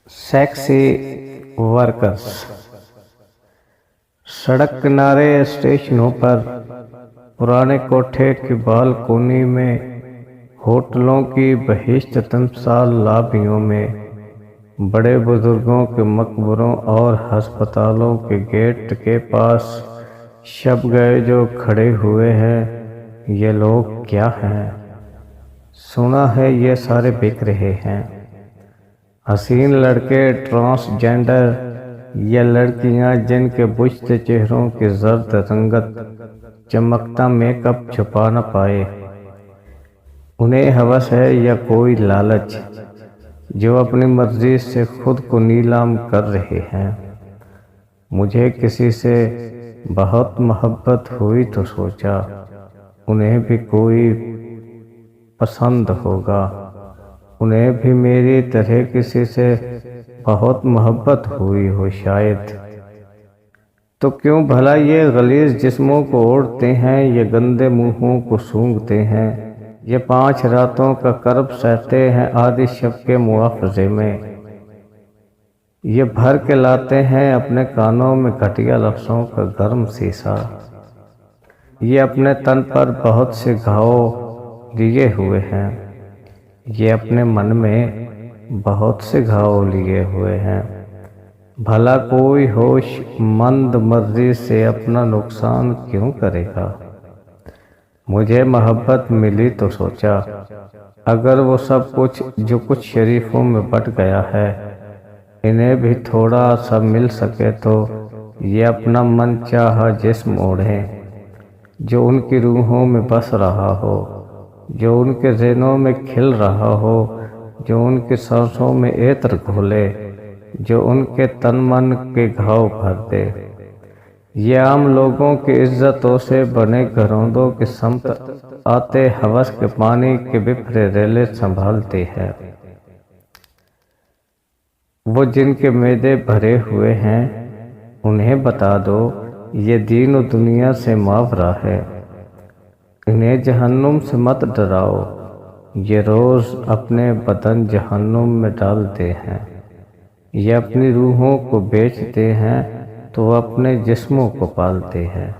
Sexy workers. सड़क किनारे, स्टेशनों पर, पुराने कोठे की बालकोनी में, होटलों की बहिश्त तमसाल लॉबियों में, बड़े बुजुर्गों के मकबरों और हस्पतालों के गेट के पास शब गए जो खड़े हुए हैं, ये लोग क्या हैं? सुना है ये सारे बिक रहे हैं। हसीन लड़के ट्रांसजेंडर या लड़कियां जिनके बुझते चेहरों की जर्द रंगत चमकता मेकअप छुपा न पाए। उन्हें हवस है या कोई लालच, जो अपनी मर्जी से खुद को नीलाम कर रहे हैं। मुझे किसी से बहुत मोहब्बत हुई तो सोचा उन्हें भी कोई पसंद होगा, उन्हें भी मेरी तरह किसी से बहुत मोहब्बत हुई हो शायद। तो क्यों भला ये गलीज जिस्मों को ओढ़ते हैं, ये गंदे मुंहों को सूंघते हैं, ये 5 रातों का कर्ब सहते हैं आधी शब के मुआवजे में। ये भर के लाते हैं अपने कानों में घटिया लफ्ज़ों का गर्म शीशा। ये अपने तन पर बहुत से घाव लिए हुए हैं, ये अपने मन में बहुत से घाव लिए हुए हैं। भला कोई होशमंद मर्जी से अपना नुकसान क्यों करेगा? मुझे मोहब्बत मिली तो सोचा अगर वो सब कुछ जो कुछ शरीफों में बट गया है, इन्हें भी थोड़ा सा मिल सके तो ये अपना मन चाहा जिस्म ओढ़ें, जो उनकी रूहों में बस रहा हो, जो उनके ज़हनों में खिल रहा हो, जो उनकी सांसों में एतर घोले, जो उनके तन मन के घाव भर दे। ये आम लोगों की इज्जतों से बने घरौंदों के समत आते हवस के पानी के बिफरे रेले संभालते हैं। वो जिनके मैदे भरे हुए हैं, उन्हें बता दो ये दीन और दुनिया से मावरा है। इन्हें जहन्नुम से मत डराओ, ये रोज़ अपने बदन जहन्नुम में डालते हैं। ये अपनी रूहों को बेचते हैं तो अपने जिस्मों को पालते हैं।